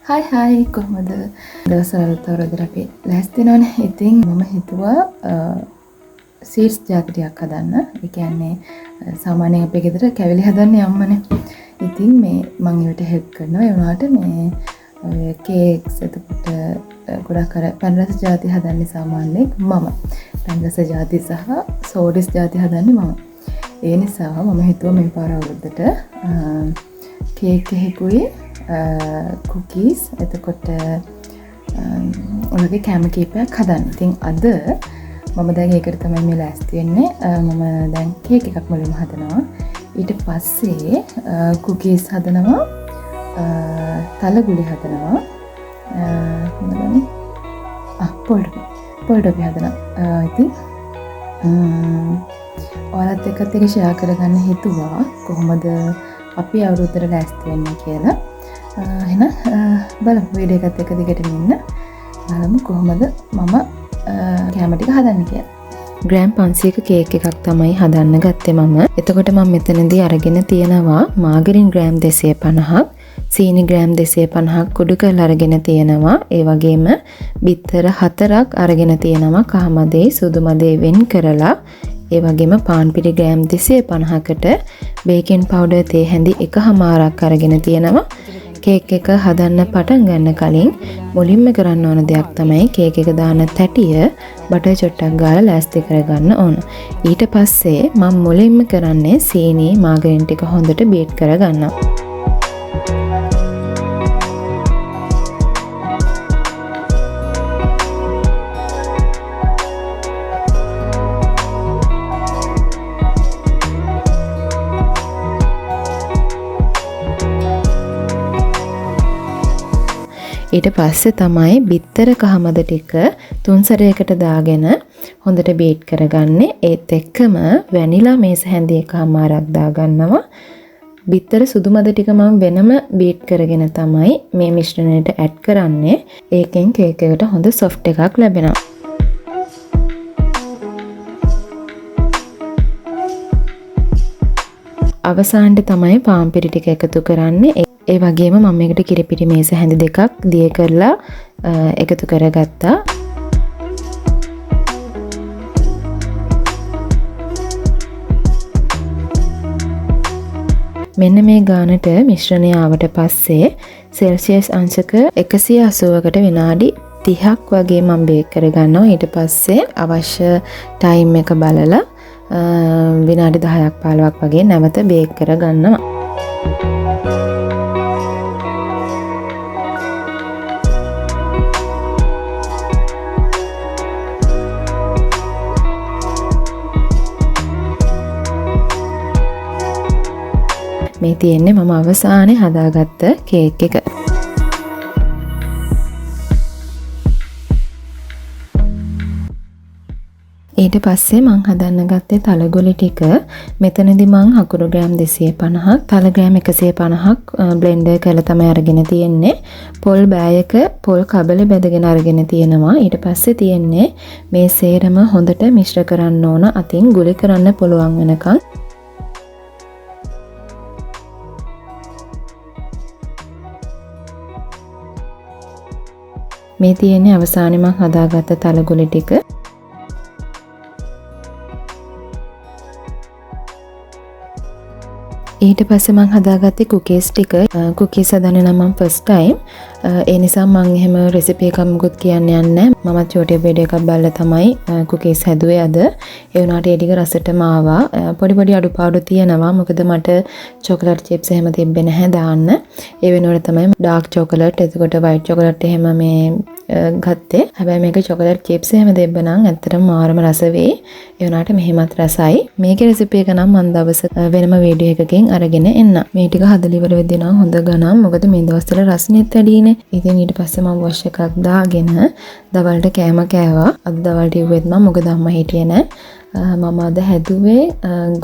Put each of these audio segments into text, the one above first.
හයි කොහොමද? දවසවල තවරදර අපි ලෑස්ති වෙනවනේ. ඉතින් මම හිතුවා සීඩ්ස් ජාති ටිකක් හදන්න. ඒ කියන්නේ සාමාන්‍යයෙන් අපේ ගෙදර කැවිලි හදන්නේ අම්මනේ. ඉතින් මේ මම ඒකට හෙල්ප් කරනවා. ඒ වුණාට මේ කේක්ස් එතකොට ගොඩක් අර පැන් රස ජාති හදන්නේ සාමාන්‍යයෙන් මම. පැන් රස ජාති සහ සෝඩිස් ජාති හදන්නේ මම. ඒ නිසා මම හිතුවා මේ පාර අවුරුද්දට කේක් එකකුයි කුකීස් එතකොට ඔයගේ කෑම කීපයක් හදන්න. ඉතින් අද මම දැන් ඒකට තමයි මේ ලෑස්ති වෙන්නේ. මම දැන් කේක් එකක් මුලින්ම හදනවා. ඊට පස්සේ කුකීස් හදනවා. තලගුලි හදනවා. මොනවද? පොල්ඩොපි හදනවා. ඉතින් ඔයාලත් එක්කත් ඒක ෂෙයා කරගන්න හිතුවා කොහොමද අපි අවුරුද්දට ලෑස්ති වෙන්නේ කියලා. එහෙනම් බලමු වීඩියෝ එකත් එක්ක දිගටම ඉන්න. බලමු කොහොමද මම කැම ටික හදන්නේ කියලා. ග්‍රෑම් 500ක කේක් එකක් තමයි හදන්න ගත්තේ මම. එතකොට මම මෙතනදී අරගෙන තියෙනවා මාගරින් ග්‍රෑම් 250ක්, සීනි ග්‍රෑම් 250ක් කුඩු කරලා අරගෙන තියෙනවා. ඒ වගේම බිත්තර 4ක් අරගෙන තියෙනවා කහමදේ සුදු මදේ වෙන් කරලා. ඒ වගේම පාන් පිටි ග්‍රෑම් 250කට බේකින් පවුඩර් තේ හැඳි 1/2ක් අරගෙන තියෙනවා. කේක් එක හදන්න පටන් ගන්න කලින් මුලින්ම කරන්න ඕන දෙයක් තමයි කේක් එක දාන තැටිය බටර් චොට්ටක් ගාලා ලෑස්ති කරගන්න ඕන. ඊට පස්සේ මම මුලින්ම කරන්නේ සීනි මාගරින් ටික හොඳට බීට් කරගන්නවා. ඊට පස්සේ තමයි බිත්තර කහමද ටික තුන් සැරයකට දාගෙන හොඳට බීට් කරගන්නේ. ඒත් එක්කම වැනිලා මේස හැඳි 1/2ක් දාගන්නවා. බිත්තර සුදු මද ටික මම වෙනම බීට් කරගෙන තමයි මේ මිශ්‍රණයට ඇඩ් කරන්නේ. ඒකෙන් කේක් එකට හොඳ සොෆ්ට් එකක් ලැබෙනවා. අවසානයේ තමයි පාන් පිටි ටික එකතු කරන්නේ. ඒ වගේම මම මේකට කිරිපිටි මේස හැඳි දෙකක් දිය කරලා එකතු කරගත්තා. මෙන්න මේ ගානට මිශ්‍රණය ආවට පස්සේ සෙල්සියස් අංශක 180කට විනාඩි 30ක් වගේ මම බේක් කරගන්නවා. ඊට පස්සේ අවශ්‍ය ටයිම් එක බලලා විනාඩි 10ක් 15ක් වගේ නැවත බේක් කරගන්නවා. මේ තියෙන්නේ මම අවසානයේ හදාගත්ත කේක් එක. ඊට පස්සේ මං හදන්න ගත්තේ තලගොලි ටික. මෙතනදී මං අකුරු ග්‍රෑම් 250ක්, තල ග්‍රෑම් 150ක් බ්ලෙන්ඩර් කරලා තමයි අරගෙන තියෙන්නේ. පොල් බෑයක පොල් කබල බෙදගෙන අරගෙන තියෙනවා. ඊට පස්සේ තියෙන්නේ මේ සේරම හොඳට මිශ්‍ර කරන්න ඕන. අතින් ගුලි කරන්න පුළුවන් වෙනකන්. මේ තියෙන්නේ අවසානයේ මම හදාගත්ත තලගොලි ටික. ඊට පස්සේ මම හදාගත්තේ කුකීස් ටික. කුකීස් හදන්නේ නම් මම ෆස්ට් ටයිම්. ඒ නිසා මම එහෙම රෙසිපි එකක් මුකුත් කියන්න යන්නේ නැහැ. මමත් YouTube වීඩියෝ එකක් බලලා තමයි කුකීස් හැදුවේ අද. ඒ වුණාට ඒ ටික රසටම ආවා. පොඩි අඩුපාඩු තියෙනවා. මොකද මට චොකලට් චිප්ස් එහෙම තිබ්බේ නැහැ දාන්න. ඒ වෙනුවට තමයි ඩාර්ක් චොකලට් එතකොට වයිට් චොකලට් එහෙම මේ ගත්තේ. හැබැයි මේක චොකලට් චිප්ස් එහෙම දෙබ්බනම් ඇත්තටම මාරම රස වෙයි. ඒ වුණාට මෙහෙමත් රසයි. මේකේ රෙසිපි එක නම් මම දවස් වෙනම වීඩියෝ එකකින් අරගෙන එන්න. මේ ටික හදලා ඉවර වෙද්දී නම් හොඳ ගණන්. මොකද මේ දවස්වල රසනෙත් වැඩිනේ. ඉතින් ඊට පස්සේ මම වොෂ් එකක් දාගෙන දවල්ට කෑම කෑවා. අද දවල්ට ඉුවෙත් මම මොකද අම්මා හිටියේ නැහැ. මම අද හැදුවේ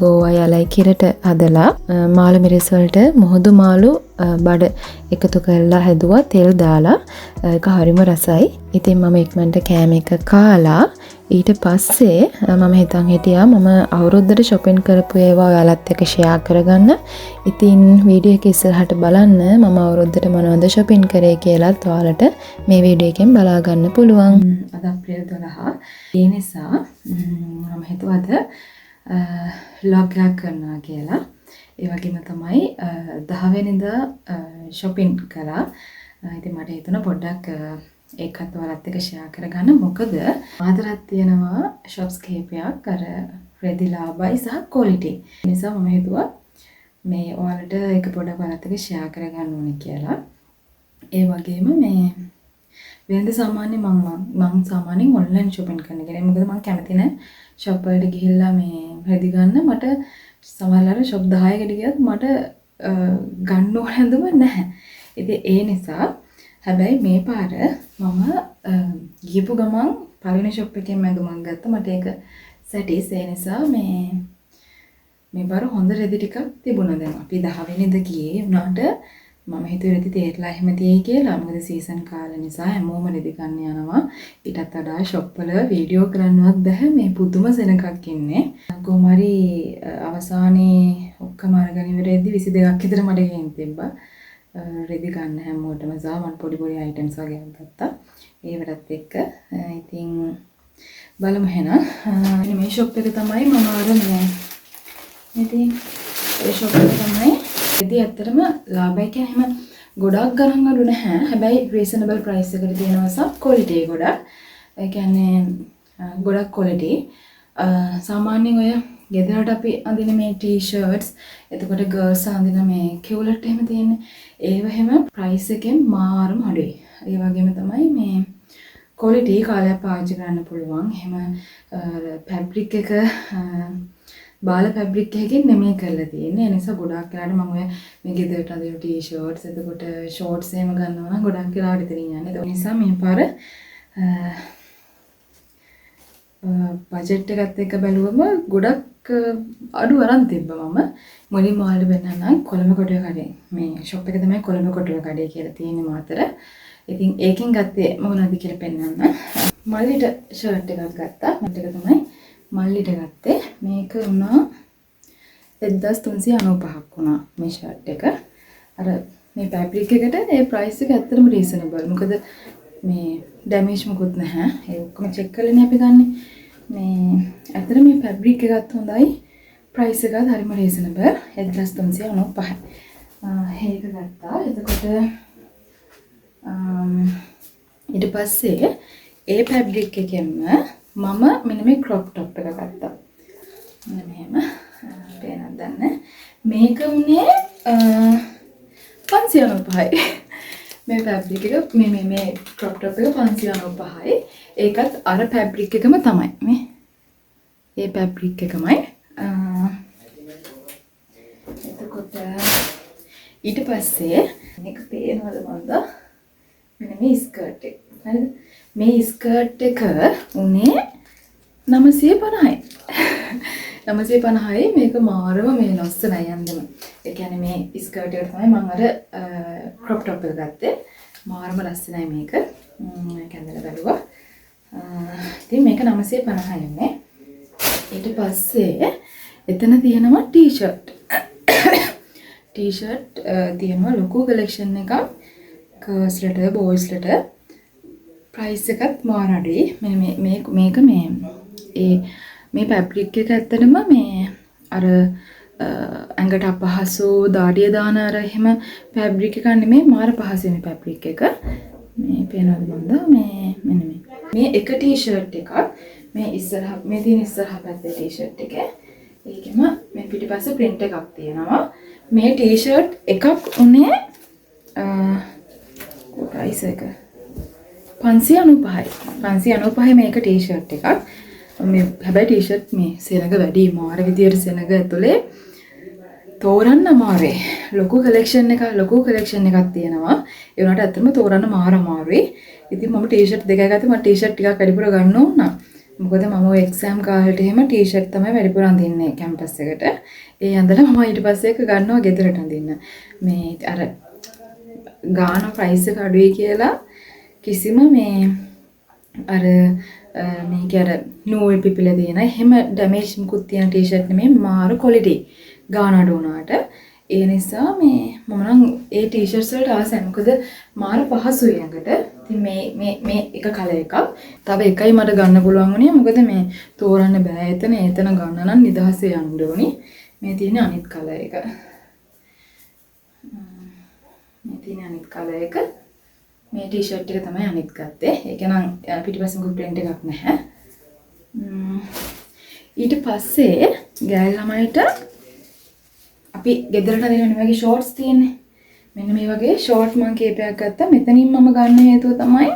ගෝවා යලයි කිරට හදලා මාළු මිරිස් වලට මුහුදු මාළු බඩ එකතු කරලා හැදුවා තෙල් දාලා. ඒක හරිම රසයි. ඉතින් මම ඉක්මනට කෑම එක කාලා ඊට පස්සේ මම හිතන් හිටියා මම අවුරුද්දට shopping කරපු ඒවා ඔයාලත් එක්ක share කරගන්න. ඉතින් වීඩියෝ එක ඉස්සරහට බලන්න මම අවුරුද්දට මොනවද shopping කරේ කියලාත් ඔයාලට මේ වීඩියෝ එකෙන් බලා ගන්න පුළුවන්. අද අප්‍රේල් 12. ඒ නිසා මම හිතුවා අද vlog එකක් කරනවා කියලා. ඒ වගේම තමයි 10 වෙනිදා shopping කළා. ඉතින් මට හිතුණා පොඩ්ඩක් ඒකත් ඔයාලත් එක්ක share කරගන්න. මොකද ආදරයක් තියෙනවා shops කීපයක් අර රෙදි ලාභයි සහ quality. ඒ නිසා මම හිතුවා මේ ඔයාලට ඒක පොඩ්ඩක් ඔයාලත් එක්ක share කරගන්න ඕනේ කියලා. ඒ වගේම මේ වෙනද සාමාන්‍යයෙන් මම සාමාන්‍යයෙන් online shopping කරන කෙනෙක්. මොකද මම කැමති නැහැ shop වලට ගිහිල්ලා මේ රෙදි ගන්න. මට සමහරවල් shop 10කට ගියත් මට ගන්න ඕන හැඳුම නැහැ. ඉතින් ඒ නිසා හැබැයි මේ පාර මම ගියපු ගමන් පළවෙනි shop එකෙන් මැදුමක් ගත්තා. මට ඒක සැටිස්. ඒ නිසා මේ පාර හොඳ රෙදි ටිකක් තිබුණා. දැන් අපි 10 වෙනිදා ගියේ උනාට මම හිතුවේ රෙදි තේරලා එහෙම තියෙයි කියලා. මොකද සීසන් කාලේ නිසා හැමෝම රෙදි ගන්න යනවා. ඊටත් වඩා shop වල වීඩියෝ කරන්නවත් බෑ. මේ පුදුම සෙනඟක් ඉන්නේ. කොහොමරි අවසානයේ ඔක්කොම අරගෙන ඉවරෙද්දි 22ක් විතර මට ගෙන් තිබ්බා. රෙදි ගන්න හැමෝටම සහ මම පොඩි items වගේ ගත්තා. ඒවටත් එක්ක ඉතින් බලමු එහෙනම්. මේ shop එක තමයි මම ආරම්භ ඉතින් ඒ shop එක තමයි රෙදි ඇත්තටම ලාභයි කියන්නේ එහෙම ගොඩක් ගණන් අඩු නැහැ. හැබැයි reasonable price එකට තියෙනවා සහ quality ගොඩක්. ඒ කියන්නේ ගොඩක් quality. සාමාන්‍යයෙන් ඔය ගෙදරට අපි අඳින මේ t-shirts එතකොට girls අඳින මේ කියුලට් එහෙම තියෙන්නේ. ඒව එහෙම price එකෙන් මාරම අඩුයි. ඒ වගේම තමයි මේ quality කාලයක් පාවිච්චි කරන්න පුළුවන්. එහෙම fabric එක බාල fabric එකකින් නෙමෙයි කරලා තියෙන්නේ. ඒ නිසා ගොඩක් වෙලාවට මම ඔය මේ ගෙදරට අඳින t-shirts එතකොට shorts එහෙම ගන්නවා නම් ගොඩක් වෙලාවට ඉතින් යන්නේ. ඒ නිසා මේ පාර බජට් එකත් එක්ක බැලුවම ගොඩක් අඩු අරන් තිබ්බා මම. මුලින්ම ඔයාලට පෙන්නන්නම් කොළඹ කොටුවේ කඩේ. මේ shop එක තමයි කොළඹ කොටුවේ කඩේ කියලා තියෙන්නේ මාතර. ඉතින් ඒකෙන් ගත්තේ මොනවද කියලා පෙන්නන්න. මල්ලිට shirt එකක් ගත්තා. මට එක තමයි මල්ලිට ගත්තේ. මේක වුණා 1395ක් වුණා මේ shirt එක. අර මේ fabric එකට ඒ price එක ඇත්තටම reasonable. මොකද මේ damage මොකුත් නැහැ. ඒ ඔක්කොම check කරලානේ අපි ගන්නෙ. මේ ඇත්තට මේ fabric එකත් හොඳයි. price එකත් හරිම reasonable. 1395. ඒක ගත්තා. එතකොට ඊට පස්සේ ඒ fabric එකෙන්ම මම මෙන්න මේ crop top එක ගත්තා. මෙන්න මෙහෙම. පේනවද දන්නේ. මේක උනේ 595යි. මේ fabric එක මේ crop top එක 595යි. ඒකත් අර fabric එකම තමයි. මේ ඒ fabric එකමයි. එතකොට ඊට පස්සේ මේක පේනවද මන්ද? මෙන්න මේ skirt එක. හරිද? මේ skirt එක උනේ 950යි. 950යි මේක මාරම මේ ලස්සනයි යන්දම. ඒ කියන්නේ මේ skirt එක තමයි මම අර crop top එක ගත්තේ. මාරම ලස්සනයි මේක. මේක ඇඳලා බලුවා. ඉතින් මේක 950යි නේ. ඊට පස්සේ එතන තියෙනවා t-shirt. t-shirt තියෙනවා ලොකු collection එකක්. girls ලට boys ලට price එකත් මාර අඩුයි. මේක මේ fabric එක ඇත්තටම මේ අර ඇඟට අපහසු දාඩිය දාන අර එහෙම fabric එකක් නෙමෙයි මාර පහසුයි මේ fabric එක. මේ පේනවද මන්ද මෙන්න මේ එක t-shirt එකක් මේ ඉස්සරහ මේ තියෙන ඉස්සරහ පැත්තේ t-shirt එක. ඒකෙම මේ පිටිපස්සේ print එකක් තියෙනවා. මේ t-shirt එකක් උනේ price එක 595යි. 595යි මේක t-shirt එකක්. මේ හැබැයි t-shirt මේ සෙනඟ වැඩි මාර විදියට සෙනඟ ඇතුලේ තෝරන්න අමාරුයි. ලොකු collection එකක් තියෙනවා. ඒ වුණාට ඇත්තටම තෝරන්න මාර අමාරුයි. ඉතින් මම t-shirt දෙකක් ගත්තා. මම t-shirt ටිකක් වැඩිපුර ගන්න ඕන. මොකද මම ඔය එක්සෑම් කාලේට එහෙම ටී-ෂර්ට් තමයි වැඩිපුර අඳින්නේ කැම්පස් එකට. ඒ ඇඳලා මම ඊට පස්සේ ඒක ගන්නවා ගෙදරට අඳින්න. මේ අර ගාන ප්‍රයිස් එක අඩුයි කියලා කිසිම මේ අර මේක අර නූල් පිපිලා තියෙන එහෙම ඩැමේජ් මුකුත් තියෙන ටී-ෂර්ට් නෙමෙයි මාරු ක්වොලිටි ගාන අඩු වුණාට. ඒ නිසා මේ මම නම් ඒ ටී-ෂර්ට්ස් වලට ආසයි. මොකද මාරු පහසුයි ඇඟට. ඉතින් මේ එක කලර් එකක්. තව එකයි මට ගන්න පුළුවන් වුණේ. මොකද මේ තෝරන්න බෑ. එතන ගන්න නම් නිදහසේ යන්න ඕනි. මේ තියෙන අනිත් කලර් එක. මේ තියෙන අනිත් කලර් එක. මේ ටී-ෂර්ට් එක තමයි අනිත් ගත්තේ. ඒක නම් පිටිපස්සෙ මොකද print එකක් නැහැ. ඊට පස්සේ ගෑල් ළමයිට අපි ගෙදරට දෙන වගේ ෂෝට්ස් තියෙන්නේ. මෙන්න මේ වගේ ෂෝට් මම කීපයක් ගත්තා. මෙතනින් මම ගන්න හේතුව තමයි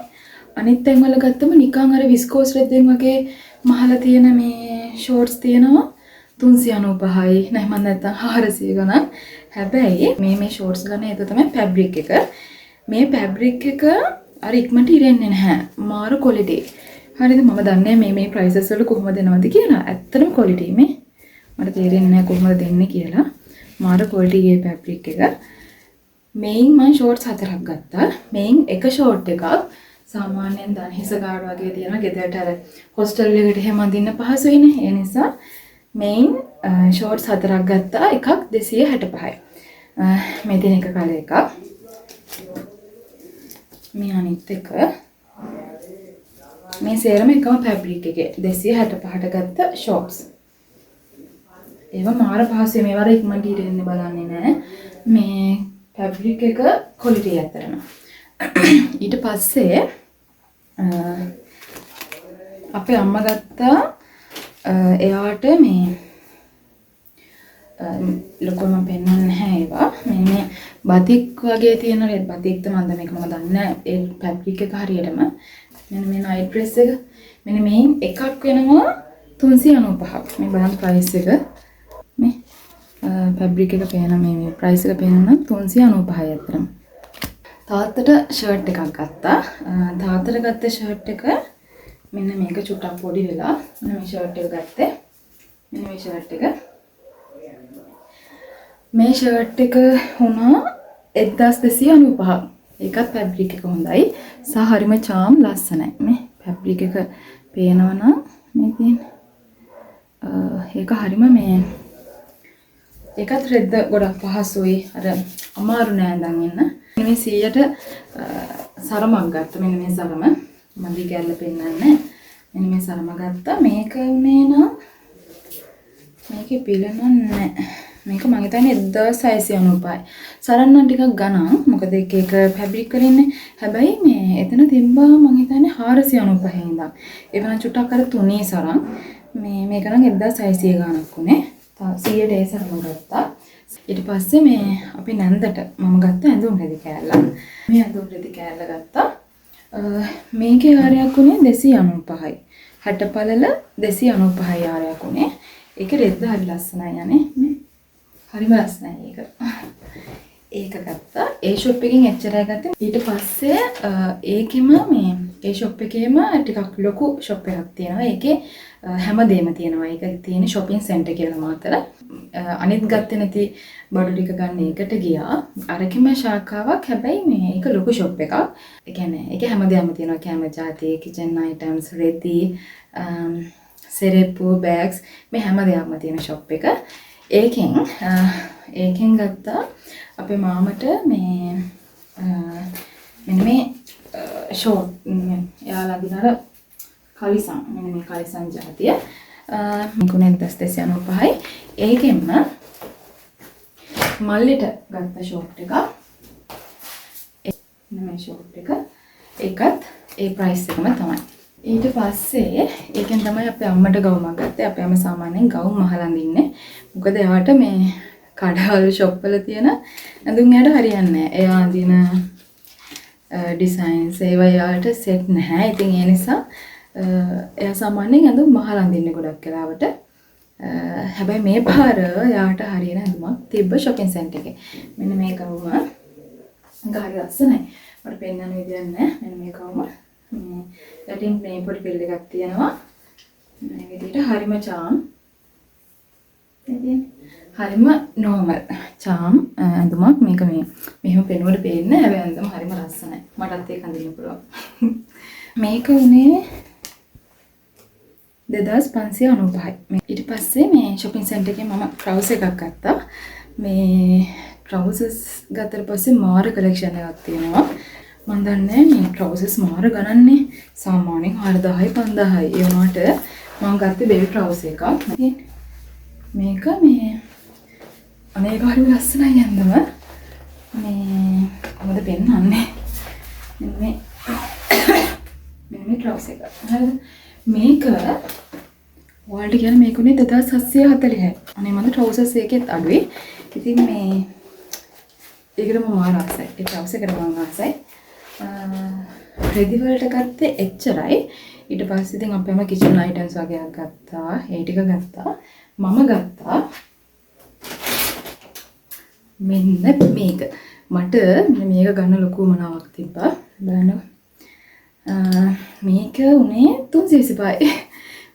අනිත් තැන් වල ගත්තම නිකන් අර විස්කෝස් රෙද්දෙන් වගේ මහලා තියෙන මේ ෂෝට්ස් තියෙනවා 395යි නැත්නම් නැත්තම් 400 ගණන්. හැබැයි මේ ෂෝට්ස් ගන්න හේතුව තමයි ෆැබ්‍රික් එක. මේ ෆැබ්‍රික් එක අර ඉක්මනට ඉරෙන්නේ නැහැ. මාරු ක්වොලිටි. හරිද? මම දන්නේ මේ ප්‍රයිසස් වල කොහොමද දෙනවද කියලා. ඇත්තටම ක්වොලිටි මේ මට තේරෙන්නේ නැහැ කොහොමද දෙන්නේ කියලා. මාරු ක්වොලිටි ගේ ෆැබ්‍රික් එක. මේන් මම ෂෝට්ස් 4ක් ගත්තා. මේන් එක ෂෝට් එකක් සාමාන්‍යයෙන් දැන් හිස ගාඩ වගේ තියෙන ගෙදරට අර හොස්ටල් එකකට එහෙම අඳින්න පහසුයිනේ. ඒ නිසා මේන් ෂෝට්ස් 4ක් ගත්තා. එකක් 265යි. මේ තියෙන එක කලර් එකක්. මේ අනිත් එක මේ සේරම එකම ෆැබ්‍රික් එකේ 265ට ගත්ත ෂෝට්ස්. ඒවා මාර පහසුයි. මේවර ඉක්මනට ඉරෙන්නේ බලන්නේ නැහැ. මේ ෆැබ්‍රික් එක ක්වොලිටි ඇතරම. ඊට පස්සේ අපේ අම්මා ගත්තා එයාට මේ ලොකුම පෙන්වන්න නැහැ ඒවා. මේ බතික් වගේ තියෙන රෙඩ් බතික්ද මන්ද මේක මම දන්නේ නැහැ. ඒ ෆැබ්‍රික් එක හරියටම මෙන්න මේ නයිට් ඩ්‍රෙස් එක මෙන්න මේන් එකක් වෙනවා 395ක්. මේ බලන්න ප්‍රයිස් එක. මේ ෆැබ්‍රික් එක පේන මේ ප්‍රයිස් එක පේනවා 395යි අතරම. තාත්තට ෂර්ට් එකක් ගත්තා. තාත්තට ගත්ත ෂර්ට් එක මෙන්න මේක චුට්ටක් පොඩි වෙලා. මෙන්න මේ ෂර්ට් එක ගත්තේ. මෙන්න මේ ෂර්ට් එක. මේ ෂර්ට් එක වුණා 1295ක්. ඒකත් ෆැබ්‍රික් එක හොඳයි. සහ හරිම චාම් ලස්සනයි. මේ ෆැබ්‍රික් එක පේනවා නම් මේ තියෙන්නේ. ඒක හරිම මේ ඒකත් රෙද්ද ගොඩක් පහසුයි. අර අමාරු නෑ දැන් ඉන්න. මේ 100ට සරමක් ගත්තා. මෙන්න මේ සරම. මම දී ගැල්ල පෙන්නන්නේ. මෙන්න මේ සරම ගත්තා. මේක උනේ නම් මේකේ පිළන නෑ. මේක මම හිතන්නේ 1695යි. සරන් නම් ටිකක් ගණන්. මොකද එක ෆැබ්‍රික් වල ඉන්නේ. හැබැයි මේ එතන තිබ්බා මම හිතන්නේ 495 ඉඳන්. ඒ වෙන චුට්ටක් අර තුනේ සරන්. මේක නම් 1600 ගණක් උනේ. 100ට ඒ සරම ගත්තා. ඊට පස්සේ මේ අපි නැන්දට මම ගත්ත ඇඳුම් රෙදි කෑල්ල. මේ ඇඳුම් රෙදි කෑල්ල ගත්තා. මේකේ ආරයක් උනේ 295යි. 60 පළල 295යි ආරයක් උනේ. ඒක රෙද්ද හරි ලස්සනයි යන්නේ. මේ හරිම ලස්සනයි ඒක. ඒක ගත්තා. ඒ ෂොප් එකෙන් එච්චරයි ගත්තේ. ඊට පස්සේ ඒකෙම මේ ඒ ෂොප් එකේම ටිකක් ලොකු ෂොප් එකක් තියෙනවා. ඒකේ හැමදේම තියෙනවා. ඒක තියෙන shopping center කියලා මාතර. අනිත් ගත්තේ නැති බඩු ටික ගන්න ඒකට ගියා. අරකිම ශාඛාවක්. හැබැයි මේ ඒක ලොකු ෂොප් එකක්. ඒ කියන්නේ ඒකේ හැමදේම තියෙනවා. කැම ජාති, kitchen items, රෙදි, සෙරෙප්පු, bags මේ හැමදේම තියෙන ෂොප් එක. ඒකෙන් ගත්තා අපේ මාමට මේ මෙන්න මේ ෂෝට් එයාලා දිනර කලිසම් මෙන්න මේ කලිසම් ජාතිය මේකුනේ 1295යි. ඒකෙන්ම මල්ලිට ගත්ත ෂෝට් එක මේ ෂෝට් එක ඒකත් ඒ ප්‍රයිස් එකම තමයි. ඊට පස්සේ ඒකෙන් තමයි අපේ අම්මට ගවුමක් ගත්තේ. අපේ අම්ම සාමාන්‍යයෙන් ගවුම් මහලන් දින්නේ. මොකද එයාට මේ කඩවල් ෂොප් වල තියෙන ඇඳුම් එයාට හරියන්නේ නැහැ. එයා අඳින ඩිසයින්ස් ඒවා එයාට සෙට් නැහැ. ඉතින් ඒ නිසා එයා සාමාන්‍යයෙන් ඇඳුම් මහලන් දින්නේ ගොඩක් වෙලාවට. හැබැයි මේ පාර එයාට හරියන ඇඳුමක් තිබ්බ shopping center එකේ. මෙන්න මේ ගවුම ගහරි ලස්සනයි. මට පෙන්නන්න විදියක් නැහැ. මෙන්න මේ ගවුම. යටින් මේ පොඩි පිල් එකක් තියෙනවා. මේ විදිහට හරිම charm. ඉතින් හරිම normal charm ඇඳුමක් මේක මේ මෙහෙම පෙනුවට පේන්නේ හැබැයි ඇඳුම හරිම ලස්සනයි. මටත් ඒක අඳින්න පුළුවන්. මේක උනේ 2595. ඊට පස්සේ මේ shopping center එකේ මම trousers එකක් ගත්තා. මේ trousers ගත්තට පස්සේ මාර collection එකක් තියෙනවා. මම දන්නේ මේ trousers මාර ගණන්නේ සාමාන්‍යයෙන් 4000යි 5000යි. ඒ වුණාට මම ගත්තේ baby trousers එකක්. මේක මේ අනේක හරිම ලස්සනයි යන්නම මේ කොහොමද පෙන්වන්නේ මේ trousers එක. හරිද? මේක වලට කියන්නේ මේක උනේ 2740යි. අනේ මම trousers එකෙත් අඩුයි. ඉතින් මේ ඒකට මම ආසයි. ඒ trousers එකට මම ආසයි. රෙදි වලට ගත්තේ එච්චරයි. ඊට පස්සේ ඉතින් අපේම kitchen items වගේක් ගත්තා. ඒ ටික ගත්තා. මම ගත්තා මෙන්න මේක. මට මේක ගන්න ලොකු මනාවක් තිබ්බා. බලන්න. මේක උනේ 325යි.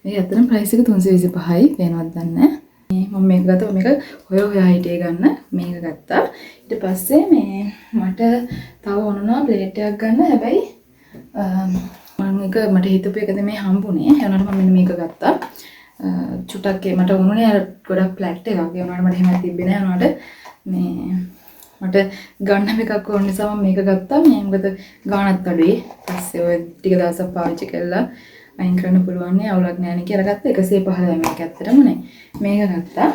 මේක ඇත්තටම ප්‍රයිස් එක 325යි. පේනවද දන්නේ නැහැ. මම මේක ගත්තා. මේක හොයා හිටියේ ගන්න. මේක ගත්තා. ඊට පස්සේ මේ මට තව වුණා ප්ලේට් එකක් ගන්න. හැබැයි මට හිතපු එකද මේ හම්බුනේ. ඒ වුණාට මම මෙන්න මේක ගත්තා. චුටක් මට වුණේ අර ගොඩක් ප්ලැට් එකක්. ඒ වුණාට මට එහෙම තිබ්බේ නෑ. වුණාට මේ මට ගන්න එකක් ඕන නිසා මම මේක ගත්තා. මේ මොකද ගාණත් අඩුයි. පස්සේ ඔය ටික දවසක් පාවිච්චි කළා අයින් කරන්න පුළුවන් නේ අවුලක් නෑ නේ කියලා ගත්තා. 115යි මේක ඇත්තටම නේ. මේක ගත්තා.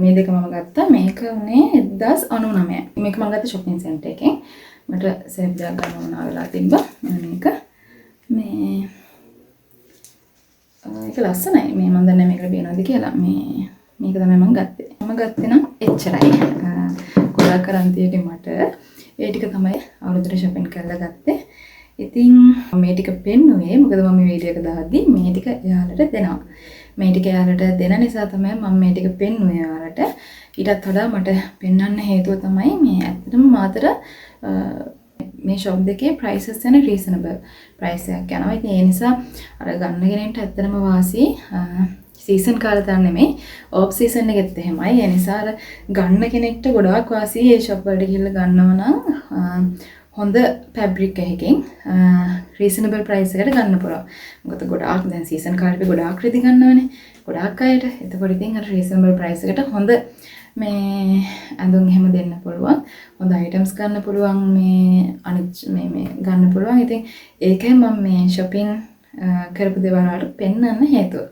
මේ දෙක මම ගත්තා. මේක උනේ 1099. මේක මම ගත්තා shopping center එකෙන්. මට සේව් එකක් ගන්න ඕන වෙලා තිබ්බා. මේක මේ ඒක ලස්සනයි. මේ මම දන්නේ මේකට බේනවද කියලා. මේක තමයි මම ගත්තේ. මම ගත්තේ නම් එච්චරයි. ගොඩක් කරන්තියට මට ඒ ටික තමයි අවුරුද්දට shopping කරලා ගත්තේ. ඉතින් මේ ටික පෙන්නුවේ මොකද මම මේ වීඩියෝ එක දාද්දි මේ ටික එයාලට දෙනවා. මේ ටික එයාලට දෙන නිසා තමයි මම මේ ටික පෙන්නුවේ එයාලට. ඊටත් වඩා මට පෙන්වන්න හේතුව තමයි මේ ඇත්තටම මාතර මේ shop දෙකේ prices යන reasonable price එකක් යනවා. ඉතින් ඒ නිසා අර ගන්න කෙනෙක්ට ඇත්තටම වාසි සීසන් කාලේ තරම් නෙමෙයි ඔෆ් සීසන් එකෙත් එහෙමයි. ඒ නිසා අර ගන්න කෙනෙක්ට ගොඩාක් වාසි මේ shop වලට ගිහිල්ලා ගන්නව නම් හොඳ fabric එකකින් reasonable price එකට ගන්න පුළුවන්. මොකද ගොඩාක් දැන් සීසන් කාලේ ගොඩාක් රෙදි ගන්නවනේ. ගොඩාක් අයට. එතකොට ඉතින් අර reasonable price එකට හොඳ මේ ඇඳුම් එහෙම දෙන්න පුළුවන්. හොඳ items ගන්න පුළුවන් මේ අනිත් මේ ගන්න පුළුවන්. ඉතින් ඒකයි මම මේ shopping කරපු දේවල් වලට පෙන්වන්න හේතුව.